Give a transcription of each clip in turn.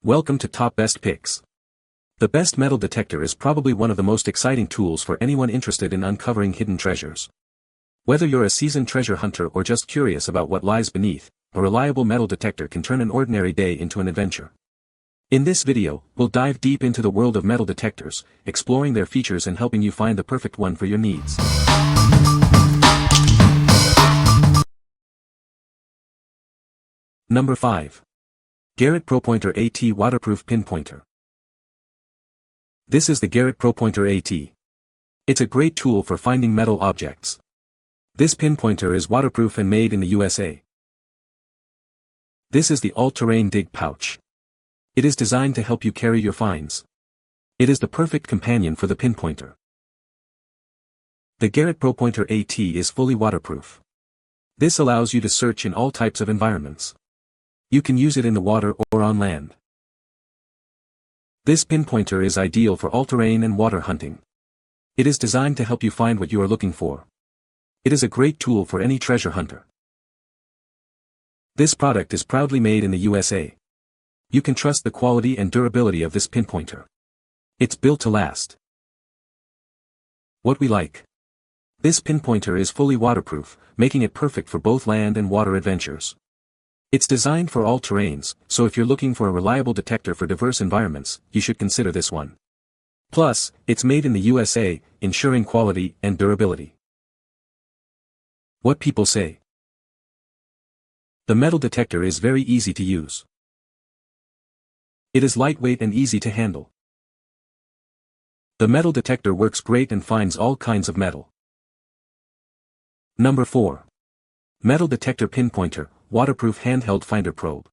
Welcome to Top Best Picks. The best metal detector is probably one of the most exciting tools for anyone interested in uncovering hidden treasures. Whether you're a seasoned treasure hunter or just curious about what lies beneath, a reliable metal detector can turn an ordinary day into an adventure. In this video, we'll dive deep into the world of metal detectors, exploring their features and helping you find the perfect one for your needs. Number 5. Garrett ProPointer AT Waterproof Pinpointer. This is the Garrett ProPointer AT. It's a great tool for finding metal objects. This pinpointer is waterproof and made in the USA. This is the all-terrain dig pouch. It is designed to help you carry your finds. It is the perfect companion for the pinpointer. The Garrett ProPointer AT is fully waterproof. This allows you to search in all types of environments. You can use it in the water or on land. This pinpointer is ideal for all-terrain and water hunting. It is designed to help you find what you are looking for. It is a great tool for any treasure hunter. This product is proudly made in the USA. You can trust the quality and durability of this pinpointer. It's built to last. What we like. This pinpointer is fully waterproof, making it perfect for both land and water adventures. It's designed for all terrains, so if you're looking for a reliable detector for diverse environments, you should consider this one. Plus, it's made in the USA, ensuring quality and durability. What people say. The metal detector is very easy to use. It is lightweight and easy to handle. The metal detector works great and finds all kinds of metal. Number 4. Metal Detector Pinpointer, Waterproof Handheld Finder Probe.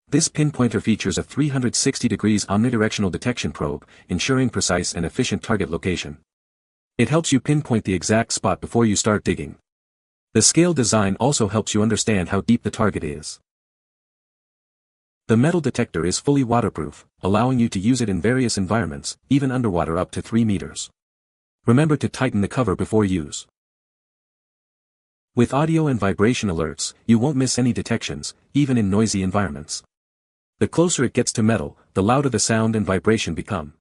This pinpointer features a 360 degrees omnidirectional detection probe, ensuring precise and efficient target location. It helps you pinpoint the exact spot before you start digging. The scale design also helps you understand how deep the target is. The metal detector is fully waterproof, allowing you to use it in various environments, even underwater up to 3 meters. Remember to tighten the cover before use. With audio and vibration alerts, you won't miss any detections, even in noisy environments. The closer it gets to metal, the louder the sound and vibration become.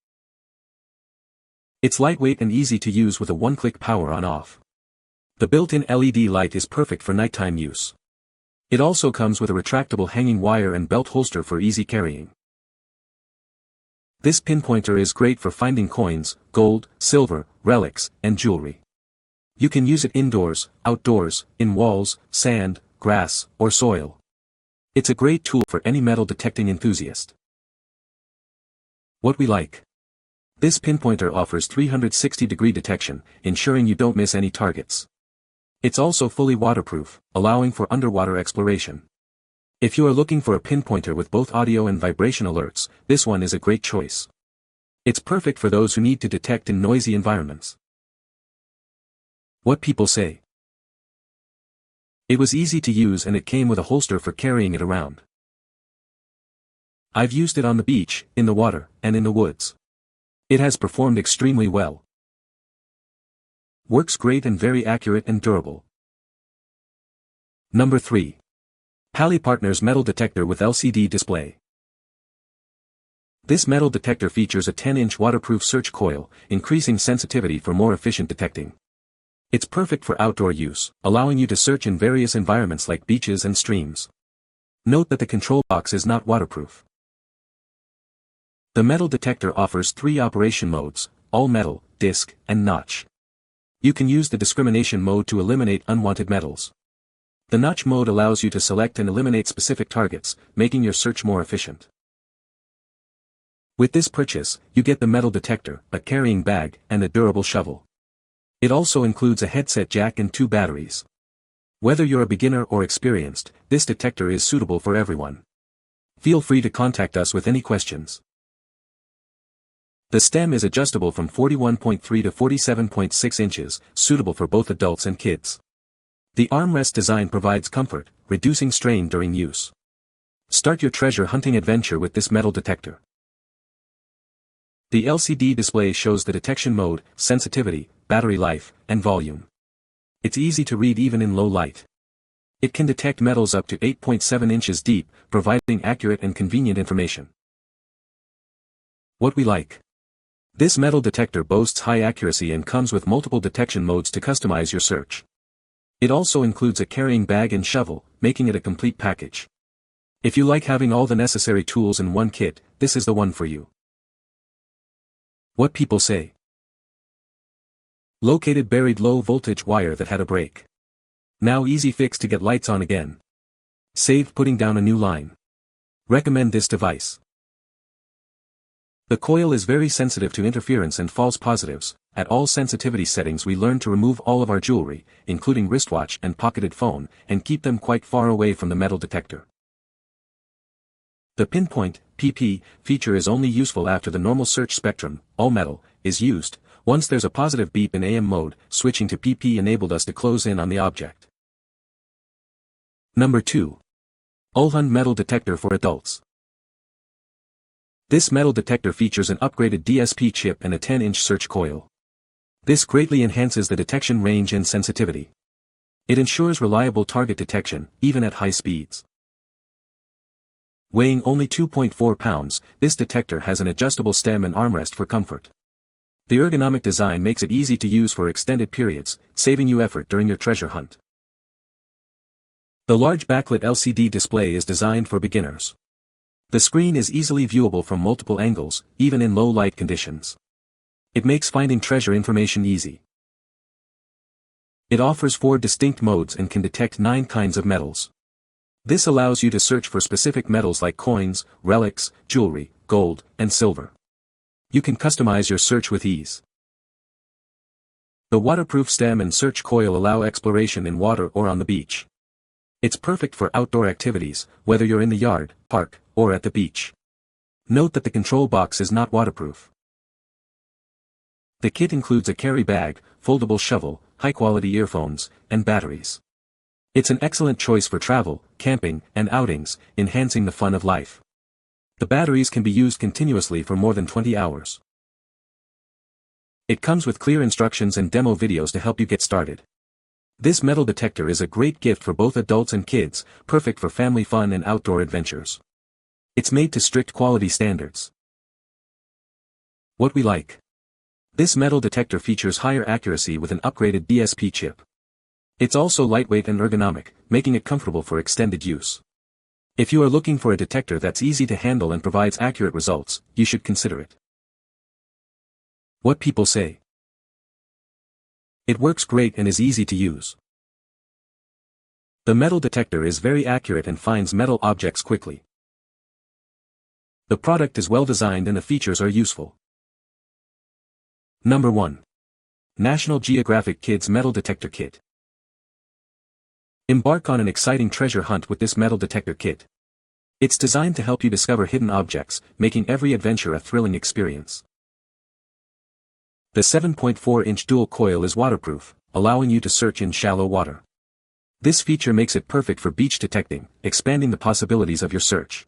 It's lightweight and easy to use with a one-click power on-off. The built-in LED light is perfect for nighttime use. It also comes with a retractable hanging wire and belt holster for easy carrying. This pinpointer is great for finding coins, gold, silver, relics, and jewelry. You can use it indoors, outdoors, in walls, sand, grass, or soil. It's a great tool for any metal detecting enthusiast. What we like. This pinpointer offers 360-degree detection, ensuring you don't miss any targets. It's also fully waterproof, allowing for underwater exploration. If you are looking for a pinpointer with both audio and vibration alerts, this one is a great choice. It's perfect for those who need to detect in noisy environments. What people say. It was easy to use and it came with a holster for carrying it around. I've used it on the beach, in the water, and in the woods. It has performed extremely well. Works great and very accurate and durable. Number 3. PalliPartners Metal Detector with LCD Display. This metal detector features a 10-inch waterproof search coil, increasing sensitivity for more efficient detecting. It's perfect for outdoor use, allowing you to search in various environments like beaches and streams. Note that the control box is not waterproof. The metal detector offers 3 operation modes: all metal, disc, and notch. You can use the discrimination mode to eliminate unwanted metals. The notch mode allows you to select and eliminate specific targets, making your search more efficient. With this purchase, you get the metal detector, a carrying bag, and a durable shovel. It also includes a headset jack and 2 batteries. Whether you're a beginner or experienced, this detector is suitable for everyone. Feel free to contact us with any questions. The stem is adjustable from 41.3 to 47.6 inches, suitable for both adults and kids. The armrest design provides comfort, reducing strain during use. Start your treasure hunting adventure with this metal detector. The LCD display shows the detection mode, sensitivity, battery life, and volume. It's easy to read even in low light. It can detect metals up to 8.7 inches deep, providing accurate and convenient information. What we like. This metal detector boasts high accuracy and comes with multiple detection modes to customize your search. It also includes a carrying bag and shovel, making it a complete package. If you like having all the necessary tools in one kit, this is the one for you. What people say. Located buried low voltage wire that had a break. Now easy fix to get lights on again. Saved putting down a new line. Recommend this device. The coil is very sensitive to interference and false positives. At all sensitivity settings we learn to remove all of our jewelry, including wristwatch and pocketed phone, and keep them quite far away from the metal detector. The pinpoint, PP, feature is only useful after the normal search spectrum, all metal, is used. Once there's a positive beep in AM mode, switching to PP enabled us to close in on the object. Number 2. ULHUND Metal Detector for Adults. This metal detector features an upgraded DSP chip and a 10-inch search coil. This greatly enhances the detection range and sensitivity. It ensures reliable target detection, even at high speeds. Weighing only 2.4 pounds, this detector has an adjustable stem and armrest for comfort. The ergonomic design makes it easy to use for extended periods, saving you effort during your treasure hunt. The large backlit LCD display is designed for beginners. The screen is easily viewable from multiple angles, even in low light conditions. It makes finding treasure information easy. It offers 4 distinct modes and can detect 9 kinds of metals. This allows you to search for specific metals like coins, relics, jewelry, gold, and silver. You can customize your search with ease. The waterproof stem and search coil allow exploration in water or on the beach. It's perfect for outdoor activities, whether you're in the yard, park, or at the beach. Note that the control box is not waterproof. The kit includes a carry bag, foldable shovel, high-quality earphones, and batteries. It's an excellent choice for travel, camping, and outings, enhancing the fun of life. The batteries can be used continuously for more than 20 hours. It comes with clear instructions and demo videos to help you get started. This metal detector is a great gift for both adults and kids, perfect for family fun and outdoor adventures. It's made to strict quality standards. What we like. This metal detector features higher accuracy with an upgraded DSP chip. It's also lightweight and ergonomic, making it comfortable for extended use. If you are looking for a detector that's easy to handle and provides accurate results, you should consider it. What people say. It works great and is easy to use. The metal detector is very accurate and finds metal objects quickly. The product is well designed and the features are useful. Number 1. National Geographic Kids Metal Detector Kit. Embark on an exciting treasure hunt with this metal detector kit. It's designed to help you discover hidden objects, making every adventure a thrilling experience. The 7.4-inch dual coil is waterproof, allowing you to search in shallow water. This feature makes it perfect for beach detecting, expanding the possibilities of your search.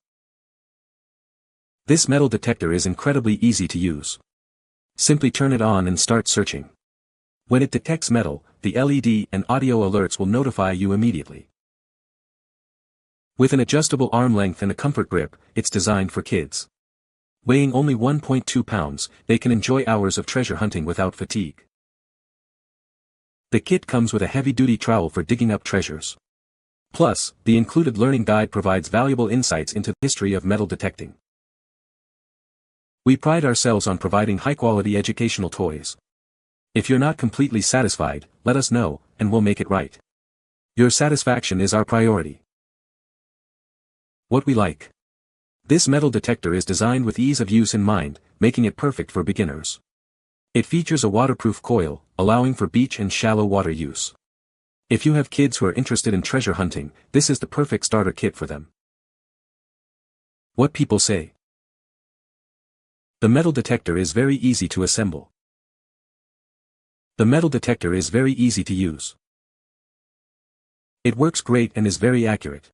This metal detector is incredibly easy to use. Simply turn it on and start searching. When it detects metal, the LED and audio alerts will notify you immediately. With an adjustable arm length and a comfort grip, it's designed for kids. Weighing only 1.2 pounds, they can enjoy hours of treasure hunting without fatigue. The kit comes with a heavy-duty trowel for digging up treasures. Plus, the included learning guide provides valuable insights into the history of metal detecting. We pride ourselves on providing high-quality educational toys. If you're not completely satisfied, let us know, and we'll make it right. Your satisfaction is our priority. What we like. This metal detector is designed with ease of use in mind, making it perfect for beginners. It features a waterproof coil, allowing for beach and shallow water use. If you have kids who are interested in treasure hunting, this is the perfect starter kit for them. What people say. The metal detector is very easy to assemble. The metal detector is very easy to use. It works great and is very accurate.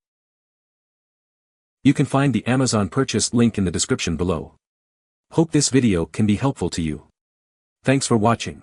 You can find the Amazon purchase link in the description below. Hope this video can be helpful to you. Thanks for watching.